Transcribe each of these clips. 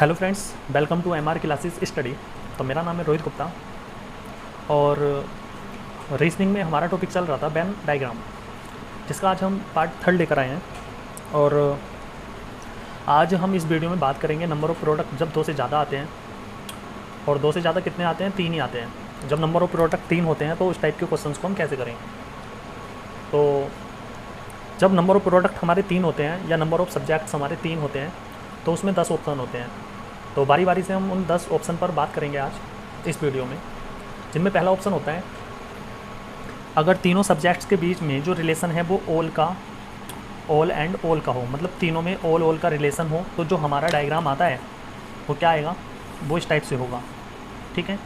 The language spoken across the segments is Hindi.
Hello friends, welcome to MR classes study. तो मेरा नाम है रोहित गुप्ता और रीजनिंग में हमारा टॉपिक चल रहा था वेन डायग्राम, जिसका आज हम पार्ट 3 लेकर आए हैं। और आज हम इस वीडियो में बात करेंगे नंबर ऑफ़ प्रोडक्ट जब 2 से ज़्यादा आते हैं। और 2 से ज़्यादा कितने आते हैं? 3 ही आते हैं। जब नंबर ऑफ़ प्रोडक्ट 3 होते हैं तो उस टाइप के क्वेश्चंस को हम कैसे करें। तो जब नंबर ऑफ़ प्रोडक्ट हमारे 3 होते हैं या नंबर ऑफ़ सब्जेक्ट्स हमारे 3 होते हैं तो उसमें 10 ऑप्शन होते हैं। तो बारी बारी से हम उन 10 ऑप्शन पर बात करेंगे आज इस वीडियो में, जिनमें पहला ऑप्शन होता है अगर तीनों सब्जेक्ट्स के बीच में जो रिलेशन है वो ऑल एंड ऑल का हो, मतलब तीनों में ऑल का रिलेशन हो, तो जो हमारा डायग्राम आता है वो क्या आएगा, वो इस टाइप से होगा। ठीक है,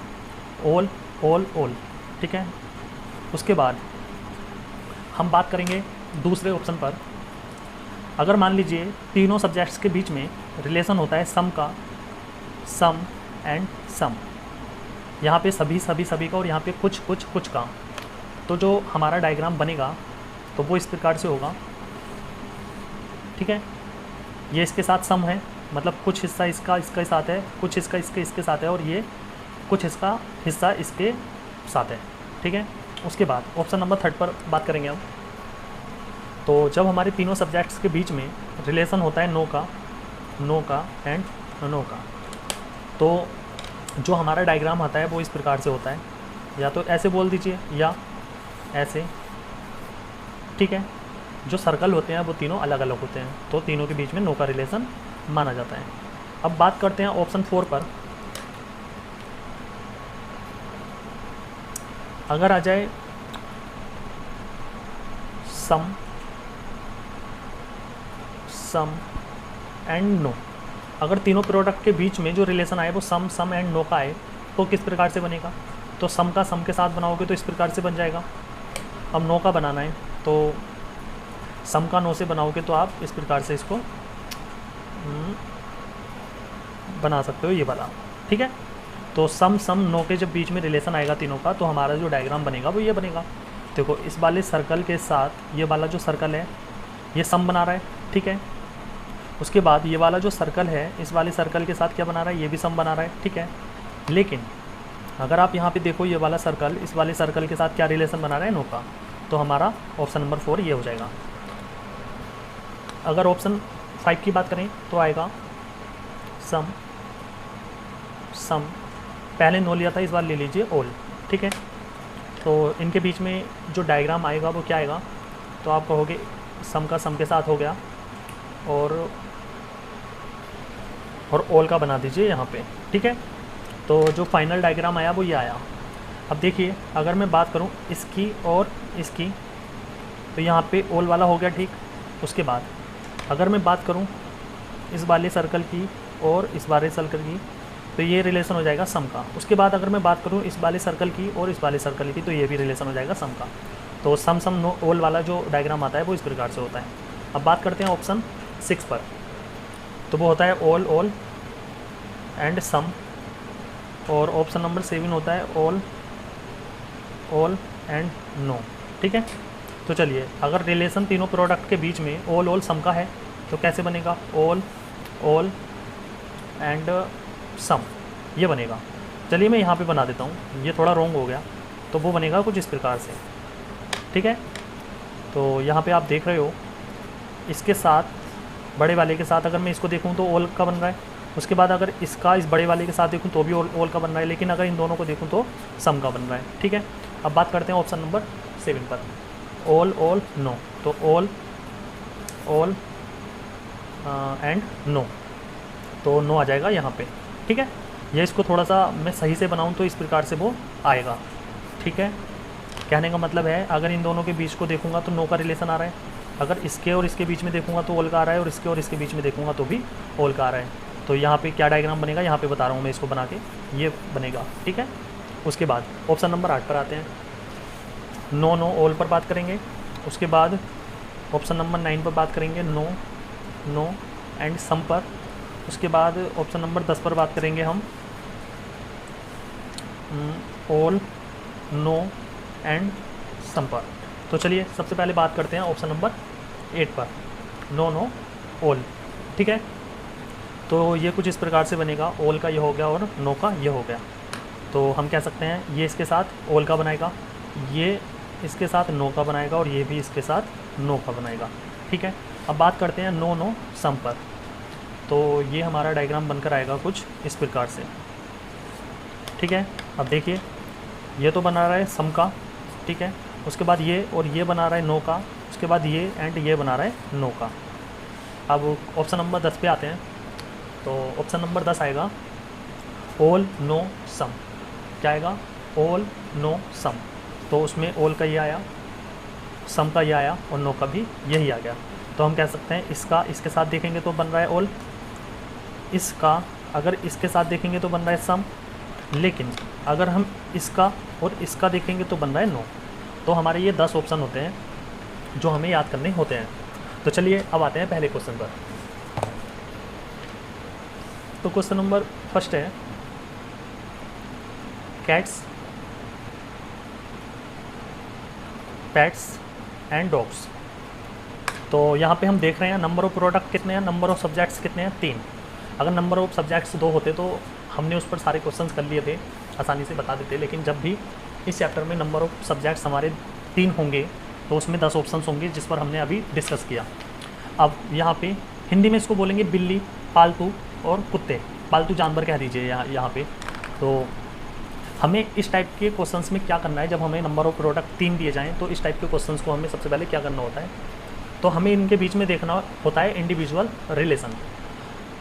ऑल ऑल। ठीक है, उसके बाद हम बात करेंगे दूसरे ऑप्शन पर। अगर मान लीजिए तीनों सब्जेक्ट्स के बीच में रिलेशन होता है सम का, सम एंड सम, यहाँ पे सभी का और यहाँ पे कुछ का, तो जो हमारा डायग्राम बनेगा तो वो इस प्रकार से होगा। ठीक है, ये इसके साथ सम है, मतलब कुछ हिस्सा इसके साथ है, कुछ इसका इसके साथ है, और ये कुछ इसका हिस्सा इसके साथ है। ठीक है, उसके बाद ऑप्शन नंबर 3 पर बात करेंगे हम। तो जब हमारे तीनों सब्जेक्ट्स के बीच में रिलेशन होता है नो का एंड नो का, तो जो हमारा डायग्राम आता है वो इस प्रकार से होता है, या तो ऐसे बोल दीजिए या ऐसे। ठीक है, जो सर्कल होते हैं वो तीनों अलग अलग होते हैं, तो तीनों के बीच में नो का रिलेशन माना जाता है। अब बात करते हैं ऑप्शन 4 पर। अगर आ जाए सम एंड नो, अगर तीनों प्रोडक्ट के बीच में जो रिलेशन आए वो सम एंड नो का आए, तो किस प्रकार से बनेगा। तो सम का सम के साथ बनाओगे तो इस प्रकार से बन जाएगा। अब नो का बनाना है तो सम का नो से बनाओगे तो आप इस प्रकार से इसको बना सकते हो, ये वाला। ठीक है, तो सम नो के जब बीच में रिलेशन आएगा तीनों का, तो हमारा जो डायग्राम बनेगा वो ये बनेगा। देखो, इस वाले सर्कल के साथ ये वाला जो सर्कल है ये सम बना रहा है। ठीक है, उसके बाद ये वाला जो सर्कल है इस वाले सर्कल के साथ क्या बना रहा है, ये भी सम बना रहा है। ठीक है, लेकिन अगर आप यहाँ पे देखो, ये वाला सर्कल इस वाले सर्कल के साथ क्या रिलेशन बना रहा है, नो का, तो हमारा ऑप्शन नंबर 4 ये हो जाएगा। अगर ऑप्शन 5 की बात करें तो आएगा सम पहले नो लिया था, इस बार ले लीजिए ऑल। ठीक है, तो इनके बीच में जो डायग्राम आएगा वो क्या आएगा, तो आप कहोगे सम का सम के साथ हो गया और ऑल का बना दीजिए यहाँ पे। ठीक है, तो जो फाइनल डायग्राम आया वो ये आया। अब देखिए, अगर मैं बात करूँ इसकी और इसकी, तो यहाँ पे ऑल वाला हो गया। ठीक, उसके बाद अगर मैं बात करूँ इस वाले सर्कल की और इस वाले सर्कल की, तो ये रिलेशन हो जाएगा सम का। उसके बाद अगर मैं बात करूँ इस वाले सर्कल की और इस वाले सर्कल की, तो ये भी रिलेशन हो जाएगा सम का। तो सम नो ऑल वाला जो डायग्राम आता है वो इस प्रकार से होता है। अब बात करते हैं ऑप्शन 6 पर, तो वो होता है ऑल एंड सम, और ऑप्शन नंबर 7 होता है ऑल एंड नो। ठीक है, तो चलिए, अगर रिलेशन तीनों प्रोडक्ट के बीच में ऑल सम का है तो कैसे बनेगा, ऑल एंड सम, ये बनेगा। चलिए मैं यहाँ पे बना देता हूँ, ये थोड़ा रॉन्ग हो गया, तो वो बनेगा कुछ इस प्रकार से। ठीक है, तो यहाँ पे आप देख रहे हो इसके साथ बड़े वाले के साथ अगर मैं इसको देखूँ तो ऑल का बन रहा है, उसके बाद अगर इसका इस बड़े वाले के साथ देखूँ तो भी ऑल का बन रहा है, लेकिन अगर इन दोनों को देखूँ तो सम का बन रहा है। ठीक है, अब बात करते हैं ऑप्शन नंबर 7 पर, ऑल नो, तो ऑल एंड नो, तो नो आ जाएगा यहाँ पे। ठीक है, ये इसको थोड़ा सा मैं सही से बनाऊँ तो इस प्रकार से वो आएगा। ठीक है, कहने का मतलब है अगर इन दोनों के बीच को देखूँगा तो नो का रिलेशन आ रहा है, अगर इसके और इसके बीच में देखूँगा तो ऑल का आ रहा है, और इसके और इसके बीच में देखूँगा तो भी ऑल का आ रहा है। तो यहाँ पे क्या डायग्राम बनेगा, यहाँ पे बता रहा हूँ मैं इसको बना के, ये बनेगा। ठीक है, उसके बाद ऑप्शन नंबर 8 पर आते हैं, नो ऑल पर बात करेंगे। उसके बाद ऑप्शन नंबर 9 पर बात करेंगे, नो एंड सम पर। उसके बाद ऑप्शन नंबर 10 पर बात करेंगे हम ऑल नो एंड सम पर। तो चलिए सबसे पहले बात करते हैं ऑप्शन नंबर 8 पर, नो ऑल। ठीक है, तो ये कुछ इस प्रकार से बनेगा, ओल का ये हो गया और नो का ये हो गया। तो हम कह सकते हैं ये इसके साथ ओल का बनाएगा, ये इसके साथ नो का बनाएगा और ये भी इसके साथ नो का बनाएगा। ठीक है, अब बात करते हैं नो नो सम पर। तो ये हमारा डायग्राम बनकर आएगा कुछ इस प्रकार से। ठीक है, अब देखिए ये तो बना रहा है सम का, ठीक है, उसके बाद ये और ये बना रहा है नो का, उसके बाद ये एंड ये बना रहा है नो का। अब ऑप्शन नंबर 10 पे आते हैं। तो ऑप्शन नंबर 10 आएगा ऑल नो सम। क्या आएगा? All no sum. तो उसमें ऑल का ये आया, सम का ये आया और नो का भी यही आ गया। तो हम कह सकते हैं इसका इसके साथ देखेंगे तो बन रहा है ऑल, इसका अगर इसके साथ देखेंगे तो बन रहा है सम, लेकिन अगर हम इसका और इसका देखेंगे तो बन रहा है नो। तो हमारे ये 10 ऑप्शन होते हैं जो हमें याद करने होते हैं। तो चलिए अब आते हैं पहले क्वेश्चन पर। तो क्वेश्चन नंबर फर्स्ट है कैट्स, पैट्स एंड डॉग्स। तो यहाँ पे हम देख रहे हैं नंबर ऑफ प्रोडक्ट कितने हैं, नंबर ऑफ सब्जेक्ट्स कितने हैं, 3। अगर नंबर ऑफ सब्जेक्ट्स 2 होते तो हमने उस पर सारे क्वेश्चंस कर लिए थे, आसानी से बता देते। लेकिन जब भी इस चैप्टर में नंबर ऑफ सब्जेक्ट्स हमारे 3 होंगे तो उसमें 10 ऑप्शंस होंगे, जिस पर हमने अभी डिस्कस किया। अब यहाँ पे हिंदी में इसको बोलेंगे बिल्ली, पालतू और कुत्ते, पालतू जानवर कह दीजिए यहाँ पे। तो हमें इस टाइप के क्वेश्चंस में क्या करना है, जब हमें नंबर ऑफ प्रोडक्ट 3 दिए जाएँ तो इस टाइप के क्वेश्चंस को हमें सबसे पहले क्या करना होता है, तो हमें इनके बीच में देखना होता है इंडिविजुअल रिलेशन,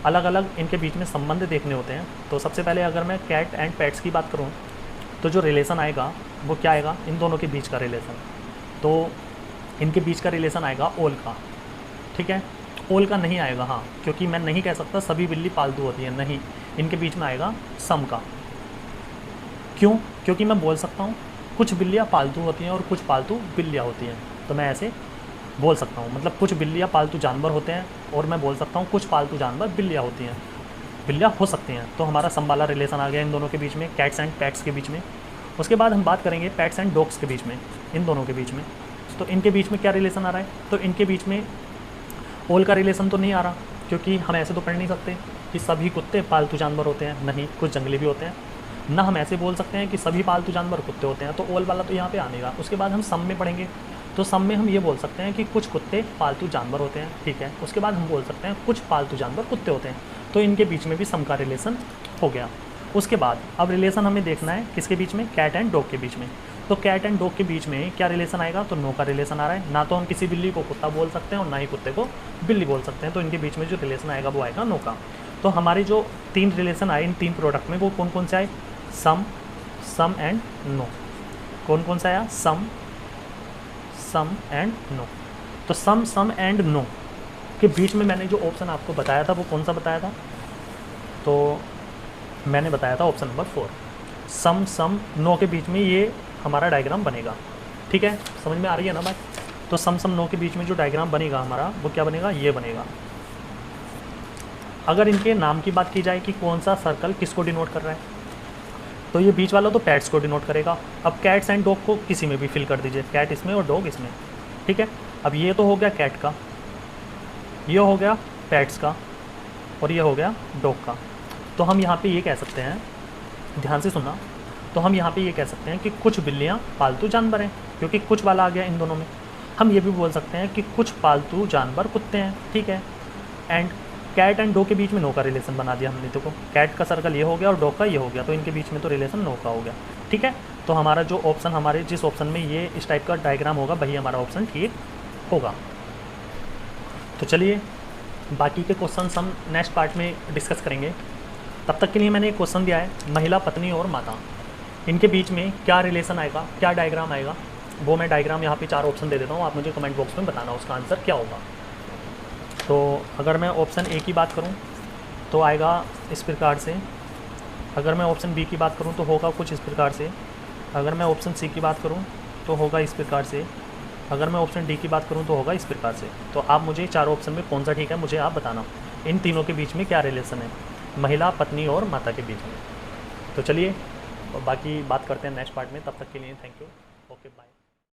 अलग अलग इनके बीच में संबंध देखने होते हैं। तो सबसे पहले अगर मैं कैट एंड पेट्स की बात करूं तो जो रिलेशन आएगा वो क्या आएगा, इन दोनों के बीच का रिलेशन। तो इनके बीच का रिलेशन आएगा ओल का। ठीक है, ओल का नहीं आएगा, हाँ, क्योंकि मैं नहीं कह सकता सभी बिल्ली पालतू होती है, नहीं, इनके बीच में आएगा सम का। क्यों? क्योंकि मैं बोल सकता हूँ कुछ बिल्लियाँ पालतू होती हैं और कुछ पालतू बिल्लियाँ होती हैं, तो मैं ऐसे बोल सकता हूँ। मतलब कुछ बिल्लियाँ पालतू जानवर होते हैं और मैं बोल सकता हूँ कुछ पालतू जानवर बिल्लियाँ होती हैं, बिल्लियाँ हो सकती हैं। तो हमारा सम वाला रिलेशन आ गया इन दोनों के बीच में, कैट्स एंड पैट्स के बीच में। उसके बाद हम बात करेंगे पैट्स एंड डॉग्स के बीच में, इन दोनों के बीच में। तो इनके बीच में क्या रिलेशन आ रहा है, तो इनके बीच में ओल का रिलेशन तो नहीं आ रहा, क्योंकि हम ऐसे तो पढ़ नहीं सकते कि सभी कुत्ते पालतू जानवर होते हैं, नहीं, कुछ जंगली भी होते हैं। ना हम ऐसे बोल सकते हैं कि सभी पालतू जानवर कुत्ते होते हैं, तो ओल वाला तो यहाँ पे आने का। उसके बाद हम सम में पढ़ेंगे, तो सम में हम ये बोल सकते हैं कि कुछ कुत्ते पालतू जानवर होते हैं, ठीक है। उसके बाद हम बोल सकते हैं कुछ पालतू जानवर कुत्ते होते हैं, तो इनके बीच में भी सम का रिलेशन हो गया। उसके बाद अब रिलेशन हमें देखना है किसके बीच में, कैट एंड डॉग के बीच में। तो कैट एंड डॉग के बीच में क्या रिलेशन आएगा, तो नो का रिलेशन आ रहा है। ना तो हम किसी बिल्ली को कुत्ता बोल सकते हैं और ना ही कुत्ते को बिल्ली बोल सकते हैं, तो इनके बीच में जो रिलेशन आएगा वो आएगा नो का। तो हमारे जो 3 रिलेशन आए इन 3 प्रोडक्ट में, वो कौन कौन से आए, सम एंड नो। कौन कौन सा आया, सम एंड नो। तो सम एंड नो के बीच में मैंने जो ऑप्शन आपको बताया था वो कौन सा बताया था, तो मैंने बताया था ऑप्शन नंबर 4, सम नो के बीच में ये हमारा डायग्राम बनेगा। ठीक है, समझ में आ रही है ना बात। तो सम नो के बीच में जो डायग्राम बनेगा हमारा, वो क्या बनेगा, ये बनेगा। अगर इनके नाम की बात की जाए कि कौन सा सर्कल किसको डिनोट कर रहा है, तो ये बीच वाला तो पैट्स को डिनोट करेगा। अब कैट्स एंड डॉग को किसी में भी फिल कर दीजिए, कैट इसमें और डॉग इसमें। ठीक है, अब ये तो हो गया कैट का, ये हो गया पैट्स का और ये हो गया डॉग का। तो हम यहाँ पे ये कह सकते हैं, ध्यान से सुनना, तो हम यहाँ पे ये कह सकते हैं कि कुछ बिल्लियाँ पालतू जानवर हैं, क्योंकि कुछ वाला आ गया इन दोनों में। हम ये भी बोल सकते हैं कि कुछ पालतू जानवर कुत्ते हैं, ठीक है। एंड कैट एंड डॉग के बीच में नो का रिलेशन बना दिया हमने, देखो कैट का सर्कल ये हो गया और डॉग का ये हो गया, तो इनके बीच में तो रिलेशन नो का हो गया। ठीक है, तो हमारा जो ऑप्शन, हमारे जिस ऑप्शन में ये इस टाइप का डायग्राम होगा वही हमारा ऑप्शन ठीक होगा। तो चलिए बाकी के क्वेश्चन हम नेक्स्ट पार्ट में डिस्कस करेंगे। तब तक के लिए मैंने एक क्वेश्चन दिया है, महिला, पत्नी और माता, इनके बीच में क्या रिलेशन आएगा, क्या डायग्राम आएगा, वो मैं डायग्राम यहाँ पे 4 ऑप्शन दे देता हूँ, आप मुझे कमेंट बॉक्स में बताना उसका आंसर क्या होगा। तो अगर मैं ऑप्शन ए की बात करूं तो आएगा इस प्रकार से, अगर मैं ऑप्शन बी की बात करूं तो होगा कुछ इस प्रकार से, अगर मैं ऑप्शन सी की बात करूं तो होगा इस प्रकार से, अगर मैं ऑप्शन डी की बात करूं तो होगा इस प्रकार से। तो आप मुझे 4 ऑप्शन में कौन सा ठीक है मुझे आप बताना, इन तीनों के बीच में क्या रिलेशन है, महिला, पत्नी और माता के बीच में। तो चलिए बाकी बात करते हैं नेक्स्ट पार्ट में, तब तक के लिए थैंक यू, ओके बाय।